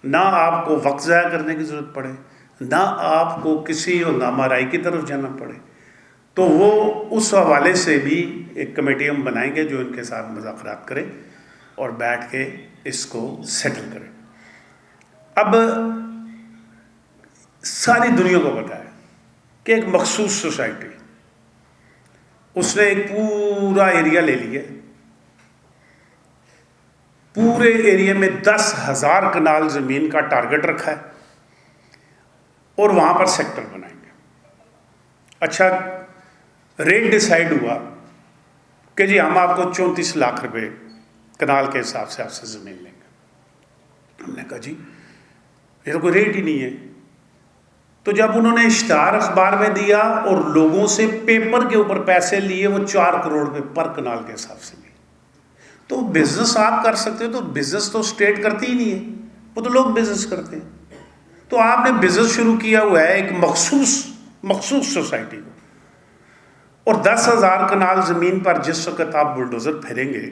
نہ آپ کو وقت ضائع کرنے کی ضرورت پڑے، نہ آپ کو کسی ہنگامہ رائی کی طرف جانا پڑے. تو وہ اس حوالے سے بھی ایک کمیٹی ہم بنائیں گے جو ان کے ساتھ مذاکرات کرے اور بیٹھ کے اس کو سیٹل کرے. اب ساری دنیا کو پتہ ہے کہ ایک مخصوص سوسائٹی اس نے ایک پورا ایریا لے لیا، پورے ایریا میں 10,000 کنال زمین کا ٹارگٹ رکھا ہے اور وہاں پر سیکٹر بنائیں گے. اچھا، ریٹ ڈیسائیڈ ہوا کہ جی ہم آپ کو 34 لاکھ روپے کنال کے حساب سے آپ سے زمین لیں گے. ہم نے کہا جی یہ تو کوئی ریٹ ہی نہیں ہے. تو جب انہوں نے اشتہار اخبار میں دیا اور لوگوں سے پیپر کے اوپر پیسے لیے، وہ 4 کروڑ روپے پر کنال کے حساب سے لیے. تو بزنس آپ کر سکتے ہو، تو بزنس تو اسٹیٹ کرتی ہی نہیں ہے، وہ تو لوگ بزنس کرتے ہیں. تو آپ نے بزنس شروع کیا ہوا ہے ایک مخصوص سوسائٹی کو، اور 10,000 کنال زمین پر جس وقت آپ بلڈوزر پھیریں گے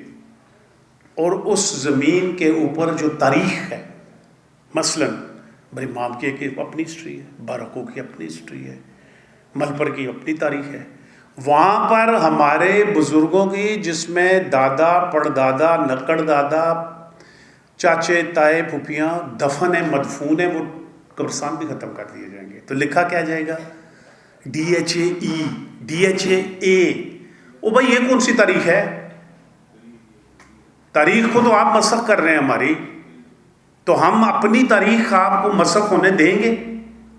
اور اس زمین کے اوپر جو تاریخ ہے، مثلا بڑی مامکے کی اپنی ہسٹری ہے، بارکو کی اپنی ہسٹری ہے، ملپر کی اپنی تاریخ ہے، وہاں پر ہمارے بزرگوں کی جس میں دادا پڑدادا نکڑ دادا چاچے تائے پھوپھیاں دفن ہیں مدفون ہیں، وہ قبرستان بھی ختم کر دیے جائیں گے. تو لکھا کیا جائے گا؟ DHAE DHAA. او بھائی یہ کون سی تاریخ ہے؟ تاریخ کو تو آپ مسخ کر رہے ہیں ہماری، تو ہم اپنی تاریخ آپ کو مسخ ہونے دیں گے؟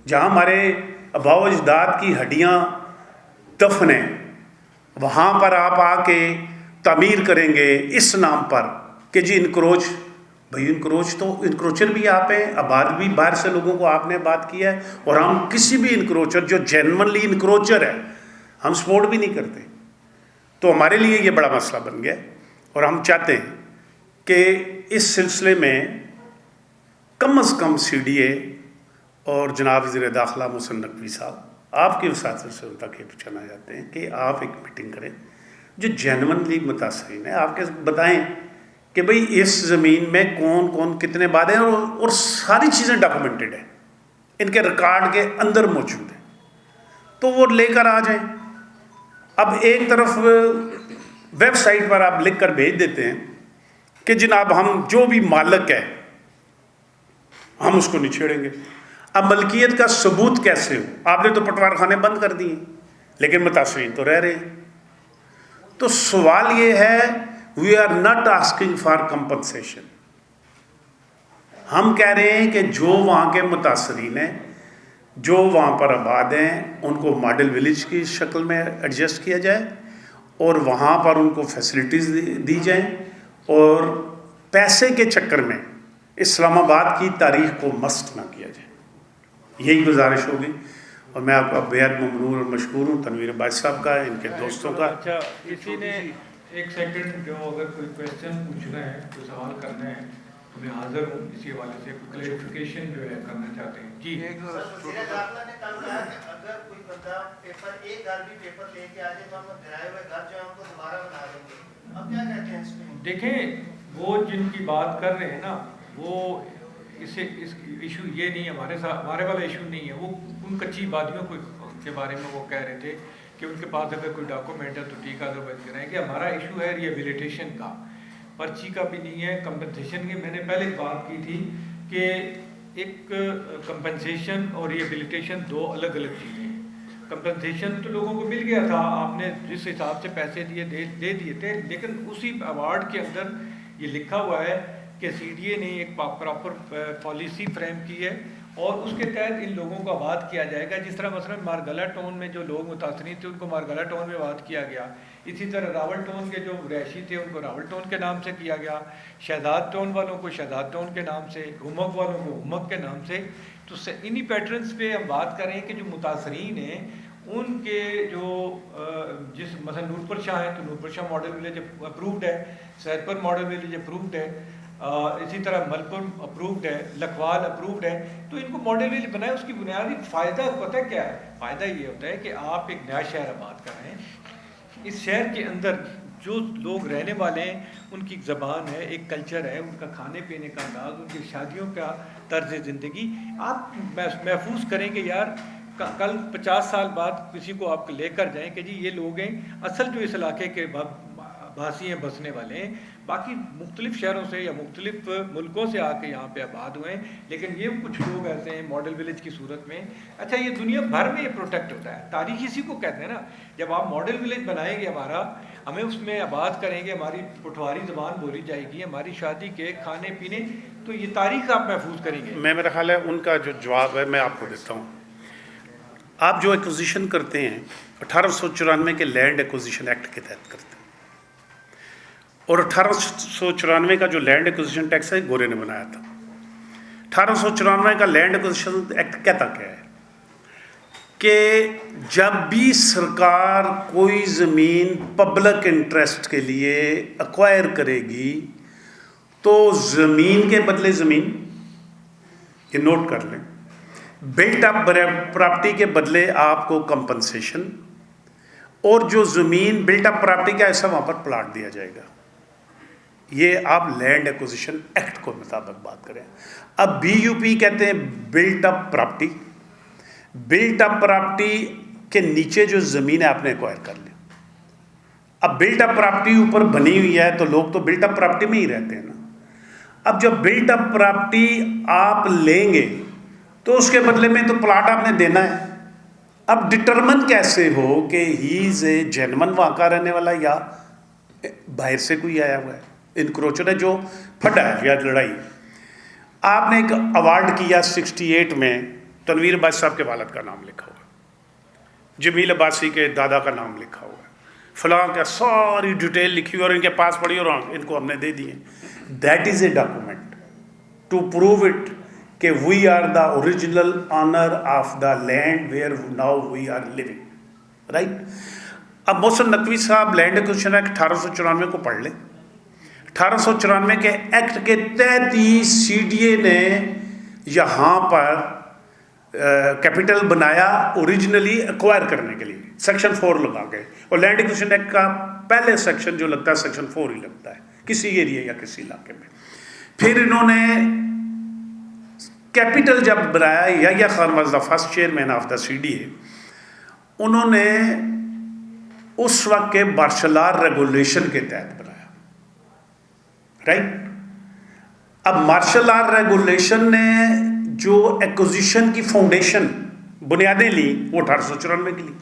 جہاں ہمارے آباء و اجداد کی ہڈیاں دفن ہیں وہاں پر آپ آ کے تعمیر کریں گے اس نام پر کہ جی انکروچ. بھائی انکروچ تو انکروچر بھی آپ ہیں، آباد بھی باہر سے لوگوں کو آپ نے بات کیا ہے، اور ہم کسی بھی انکروچر جو جینونلی انکروچر ہے ہم سپورٹ بھی نہیں کرتے. تو ہمارے لیے یہ بڑا مسئلہ بن گیا، اور ہم چاہتے ہیں کہ اس سلسلے میں کم از کم CDA اور جناب وزیر داخلہ محسن نقوی صاحب آپ کی وساطت سے ان تک یہ پوچھنا چاہتے ہیں کہ آپ ایک میٹنگ کریں جو جینونلی متاثرین ہے، آپ کے بتائیں کہ بھئی اس زمین میں کون کون کتنے وعدے ہیں، اور ساری چیزیں ڈاکومنٹڈ ہیں، ان کے ریکارڈ کے اندر موجود ہیں، تو وہ لے کر آ جائیں. اب ایک طرف ویب سائٹ پر آپ لکھ کر بھیج دیتے ہیں کہ جناب ہم جو بھی مالک ہے ہم اس کو نہیں چھیڑیں گے. اب ملکیت کا ثبوت کیسے ہو؟ آپ نے تو پٹوار خانے بند کر دیے لیکن متاثرین تو رہ رہے ہیں. تو سوال یہ ہے، we are not asking for compensation. ہم کہہ رہے ہیں کہ جو وہاں کے متاثرین ہیں، جو وہاں پر آباد ہیں، ان کو ماڈل ولیج کی شکل میں ایڈجسٹ کیا جائے اور وہاں پر ان کو فیسلٹیز دی جائیں، اور پیسے کے چکر میں اسلام آباد کی تاریخ کو مسخ نہ کیا جائے. یہی گزارش ہوگی، اور میں آپ کا بےحد ممنون اور مشکور ہوں تنویر عباس صاحب کا، ان کے دوستوں کا. اچھا، کسی نے ایک سیکنڈ، جو اگر کوئی کویسچن پوچھنا ہے، کوئی سوال کرنا ہے تو میں حاضر ہوں. اسی حوالے سے کوئی کلیریفیکیشن جو ہے کرنا چاہتے ہیں. جی وزیر داخلہ نے کل کہا کہ اگر کوئی بندہ پیپر ایک گھر بھی پیپر لے کے آ جائے تو ہم گرائے ہوئے گھر جو ہے ہم کو دوبارہ بنا دیں گے. اب کیا کہتے ہیں اس میں؟ دیکھیں، وہ جن کی بات کر رہے ہیں نا، وہ اس ایشو یہ نہیں، ہمارے والا ایشو نہیں ہے. وہ ان کچی بادیوں کے بارے میں وہ کہہ رہے تھے کہ ان کے پاس اگر کوئی ڈاکومنٹ ہے تو ٹھیک ہے، ادروائز کریں گے. ہمارا ایشو ہے ریہیبلیٹیشن کا، پرچی کا بھی نہیں ہے، کمپنسیشن کی. میں نے پہلے بات کی تھی کہ ایک کمپنسیشن اور ریہیبلیٹیشن دو الگ الگ چیزیں ہیں. کمپنسیشن تو لوگوں کو مل گیا تھا، آپ نے جس حساب سے پیسے دے دیے تھے، لیکن اسی ایوارڈ کے اندر یہ لکھا ہوا ہے کہ CDA نے ایک پراپر پالیسی فریم کی ہے اور اس کے تحت ان لوگوں کو آباد کیا جائے گا. جس طرح مثلا مارگلا ٹاؤن میں جو لوگ متاثرین تھے ان کو مارگلا ٹاؤن میں آباد کیا گیا، اسی طرح راول ٹاؤن کے جو رہائشی تھے ان کو راول ٹاؤن کے نام سے کیا گیا، شہزاد ٹاؤن والوں کو شہزاد ٹاؤن کے نام سے، ہمک والوں کو ہمک کے نام سے. تو انہی پیٹرنز پہ ہم بات کر رہے ہیں کہ جو متاثرین ہیں ان کے جو جس مثلا نورپور شاہ ہے تو نورپور شاہ ماڈل ولیج اپرووڈ ہے، سیدپور ماڈل ولیج اپرووڈ ہے، اسی طرح ملپور اپرووڈ ہے، لکھوال اپرووڈ ہے. تو ان کو ماڈل ولیج بنائے. اس کی بنیادی فائدہ پتہ کیا ہے؟ فائدہ یہ ہوتا ہے کہ آپ ایک نیا شہر آباد کر رہے ہیں، اس شہر کے اندر جو لوگ رہنے والے ہیں ان کی ایک زبان ہے، ایک کلچر ہے، ان کا کھانے پینے کا انداز، ان کی شادیوں کا طرز زندگی، آپ محفوظ کریں کہ یار کل 50 سال بعد کسی کو آپ لے کر جائیں کہ جی یہ لوگ ہیں اصل جو اس علاقے کے بھاسی ہیں، بسنے والے ہیں، باقی مختلف شہروں سے یا مختلف ملکوں سے آ کے یہاں پہ آباد ہوئے ہیں، لیکن یہ کچھ لوگ ایسے ہیں ماڈل ولیج کی صورت میں. اچھا یہ دنیا بھر میں یہ پروٹیکٹ ہوتا ہے، تاریخ اسی کو کہتے ہیں نا. جب آپ ماڈل ولیج بنائیں گے ہمارا، ہمیں اس میں آباد کریں گے، ہماری پٹواری زبان بولی جائے گی، ہماری شادی کے کھانے پینے، تو یہ تاریخ آپ محفوظ کریں گے. میرا خیال ہے ان کا جو جواب ہے میں آپ کو دیتا ہوں. آپ جو ایکوزیشن کرتے ہیں 1894 کے لینڈ ایکوزیشن ایکٹ کے تحت کرتے ہیں، اور 1894 کا جو لینڈ ایکوزیشن ٹیکس ہے گورے نے بنایا تھا. 1894 کا لینڈ ایکوزیشن ایکٹ کہتا کیا ہے کہ جب بھی سرکار کوئی زمین پبلک انٹرسٹ کے لیے ایکوائر کرے گی تو زمین کے بدلے زمین، یہ نوٹ کر لیں، بلٹ اپ پراپرٹی کے بدلے آپ کو کمپنسیشن، اور جو زمین بلٹ اپ پراپرٹی کا ایسا وہاں پر پلاٹ دیا جائے گا. یہ آپ لینڈ ایکوزیشن ایکٹ کو مطابق بات کریں. اب بی یو پی کہتے ہیں built up property. Built up property کے نیچے جو زمین ہے آپ نے ایکوائر کر لی. اب بلٹ اپ پراپرٹی اوپر بنی ہوئی ہے تو لوگ تو بلٹ اپ پراپرٹی میں ہی رہتے ہیں نا. اب جب بلٹ اپ پراپرٹی آپ لیں گے تو اس کے بدلے میں تو پلاٹ آپ نے دینا ہے. اب ڈٹرمن کیسے ہو کہ ہی از اے جینون وہاں کا رہنے والا یا باہر سے کوئی آیا ہوا ہے، انکروچر ہے جو پھٹا ہے یا لڑائی. آپ نے ایک ایوارڈ کیا 68 میں، تنویر عباسی صاحب کے والد کا نام لکھا ہوا ہے، جمیل عباسی کے دادا کا نام لکھا ہوا ہے، فلاں کا ساری ڈیٹیل لکھی ہوئی اور ان کے پاس پڑی اور ان کو ہم نے دے دی ہے. That is a document to prove it کہ we are the original owner of the land where now we are living, right. اب محسن نقوی صاحب لینڈ ایکوزیشن ایکٹ 1894 کو پڑھ لیں. 1894 کے ایکٹ کے تحت ہی سی ڈی اے نے یہاں پر کیپٹل بنایا اوریجنلی ایکوائر کرنے کے لیے، سیکشن 4 لگا گئے. اور لینڈ ایکوزیشن ایکٹ کا پہلے سیکشن جو لگتا ہے سیکشن 4 ہی لگتا ہے کسی ایریا یا کسی علاقے میں. پھر انہوں نے کیپٹل جب بنایا، Yahya Khan was the first chairman of the C D A, انہوں نے اس وقت کے مارشل ریگولیشن کے تحت بنایا، رائٹ. اب مارشل ریگولیشن نے جو ایکوزیشن کی فاؤنڈیشن بنیادیں لی وہ 1894 کی لی.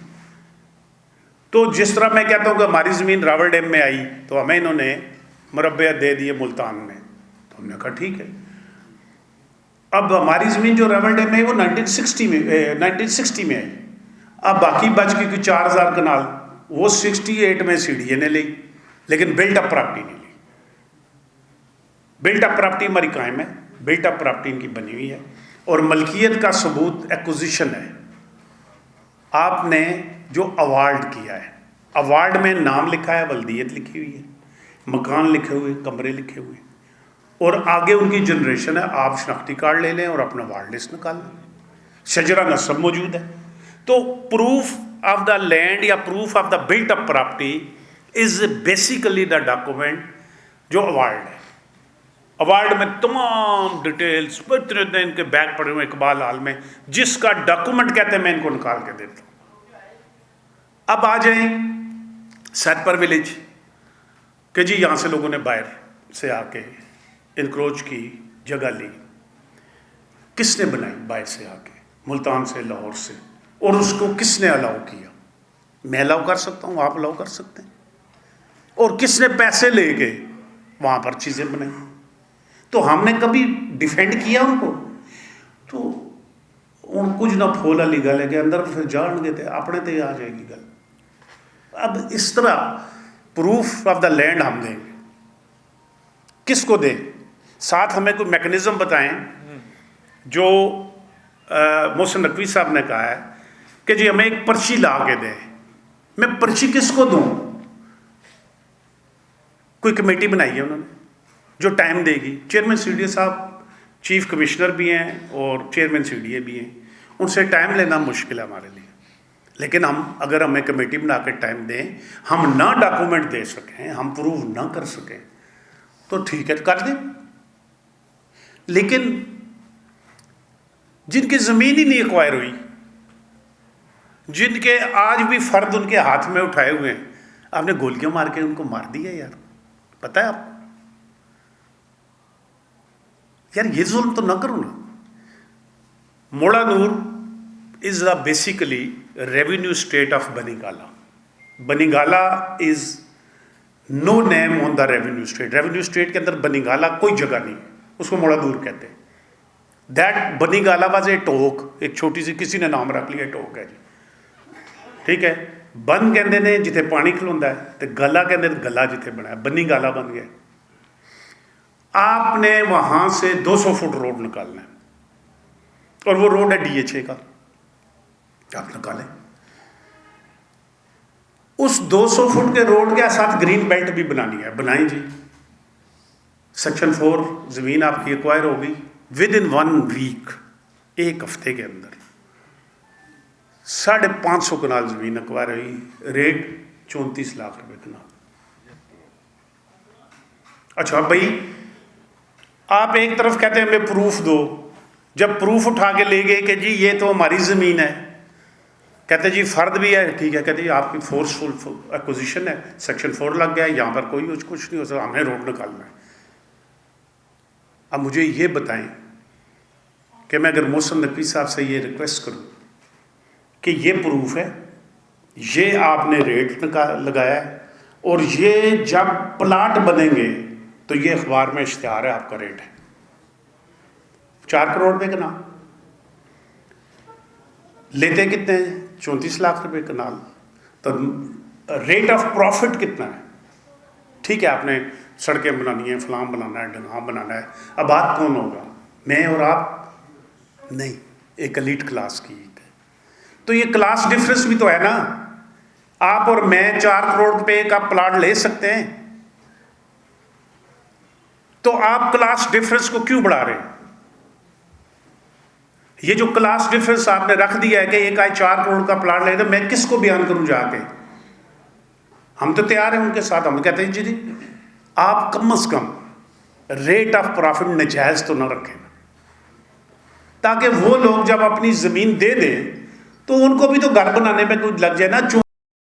تو جس طرح میں کہتا ہوں کہ ہماری زمین راول ڈیم میں آئی تو ہمیں انہوں نے مربعات دے دیے ملتان میں، تو ہم نے کہا ٹھیک ہے. اب ہماری زمین جو راول ڈیم میں ہے وہ 1960 میں آئی. اب باقی بچ کی کوئی 4000 کنال وہ 68 میں سی ڈی اے نے لی، لیکن بلٹ اپ پراپرٹی نہیں لی. بلٹ اپ پراپرٹی ہماری قائم ہے، بلٹ اپ پراپرٹی ان کی بنی ہوئی ہے، اور ملکیت کا ثبوت ایکوزیشن ہے. آپ نے جو ایوارڈ کیا ہے، ایوارڈ میں نام لکھا ہے، ولدیت لکھی ہوئی ہے، مکان لکھے ہوئے، کمرے لکھے ہوئے، اور آگے ان کی جنریشن ہے. آپ شناختی کارڈ لے لیں اور اپنا وارڈ لسٹ نکال لیں، شجرہ نسب موجود ہے. تو پروف آف دا لینڈ یا proof of the built up property is basically the document جو ایوارڈ ہے. ایوارڈ میں تمام ڈیٹیلز ان کے بیگ پڑے ہوئے اقبال ہال میں، جس کا ڈاکومنٹ کہتے ہیں میں ان کو نکال کے دیتا ہوں. اب آ جائیں سیٹ پر ولیج کہ جی یہاں سے لوگوں نے باہر سے آ کے انکروچ کی، جگہ لی. کس نے بنائی؟ باہر سے آ کے، ملتان سے، لاہور سے. اور اس کو کس نے الاؤ کیا؟ میں الاؤ کر سکتا ہوں، آپ الاؤ کر سکتے ہیں. اور کس نے پیسے لے کے وہاں پر چیزیں بنائی؟ تو ہم نے کبھی ڈیفینڈ کیا ان کو؟ تو ان کچھ نہ پھول والی گل ہے کہ اندر پھر جان گے تھے اپنے تے آ جائے گی گل. اب اس طرح پروف آف دا لینڈ ہم دیں گے، کس کو دیں؟ ساتھ ہمیں کوئی میکنزم بتائیں جو محسن نقوی صاحب نے کہا ہے کہ جی ہمیں ایک پرچی لا کے دیں. میں پرچی کس کو دوں؟ کوئی کمیٹی بنائی ہے انہوں نے جو ٹائم دے گی. چیئرمین سی ڈی اے صاحب چیف کمشنر بھی ہیں اور چیئرمین سی ڈی اے بھی ہیں، ان سے ٹائم لینا مشکل ہے ہمارے لیے. لیکن اگر ہمیں کمیٹی بنا کے ٹائم دیں, ہم نہ ڈاکومنٹ دے سکیں, ہم پروو نہ کر سکیں, تو ٹھیک ہے کر دیں. لیکن جن کی زمین ہی نہیں ایکوائر ہوئی, جن کے آج بھی فرد ان کے ہاتھ میں اٹھائے ہوئے ہیں, آپ نے گولیاں مار کے ان کو مار دیا یار. پتہ ہے آپ یار یہ ظلم تو نہ کرو نا. Mohra Noor is basically revenue estate of Banigala. Banigala is no name on the revenue estate. Revenue estate کے اندر بنیگالا کوئی جگہ نہیں ہے, اس کو موڑا نور کہتے ہیں. دیٹ بنیگالا واز اے ٹوک, ایک چھوٹی سی کسی نے نام رکھ لیا ٹوک ہے جی, ٹھیک ہے. بن کہتے ہیں جتنے پانی کھلوندا ہے, تو گلا کہتے ہیں گلا جتنے بنا ہے, بنیگالا بن گیا. آپ نے وہاں سے 200 فٹ روڈ نکالنا ہے, اور وہ روڈ ہے DHA کا, آپ نکالیں. اس 200 فٹ کے روڈ کے ساتھ گرین بیلٹ بھی بنانی ہے, بنائیں جی. سیکشن 4 زمین آپ کی ایکوائر ہوگی ود ان 1 ویک, ایک ہفتے کے اندر 550 کنال زمین ایکوائر ہوئی, ریٹ 34 لاکھ روپے کنال. اچھا بھائی, آپ ایک طرف کہتے ہیں ہمیں پروف دو, جب پروف اٹھا کے لے گئے کہ جی یہ تو ہماری زمین ہے, کہتے جی فرد بھی ہے, ٹھیک ہے, کہتے جی آپ کی فورسفل ایکوزیشن ہے, سیکشن 4 لگ گیا ہے, یہاں پر کوئی کچھ نہیں ہو سکتا, ہمیں روڈ نکالنا ہے. اب مجھے یہ بتائیں کہ میں اگر محسن نقوی صاحب سے یہ ریکویسٹ کروں کہ یہ پروف ہے, یہ آپ نے ریٹ لگایا ہے, اور یہ جب پلاٹ بنیں گے تو یہ اخبار میں اشتہار ہے, آپ کا ریٹ ہے 4 کروڑ روپے کنال, لیتے کتنے ہیں 34 لاکھ روپے کنال, تو ریٹ آف پروفٹ کتنا ہے؟ ٹھیک ہے, آپ نے سڑکیں بنانی ہیں, فلاں بنانا ہے, ڈھنگاں بنانا ہے, آباد کون ہوگا؟ میں اور آپ نہیں, ایک ایلیٹ کلاس کی. تو یہ کلاس ڈفرنس بھی تو ہے نا. آپ اور میں 4 کروڑ روپے کا پلاٹ لے سکتے ہیں, تو آپ کلاس ڈفرنس کو کیوں بڑھا رہے ہیں؟ یہ جو کلاس ڈفرنس آپ نے رکھ دیا ہے کہ ایک آئے 4 کروڑ کا پلاٹ لے, تو میں کس کو بیان کروں جا کے؟ ہم تو تیار ہیں ان کے ساتھ, ہم کہتے ہیں جی آپ کم از کم ریٹ آف پروفٹ ناجائز تو نہ رکھیں, تاکہ وہ لوگ جب اپنی زمین دے دیں تو ان کو بھی تو گھر بنانے میں کچھ لگ جائے نا.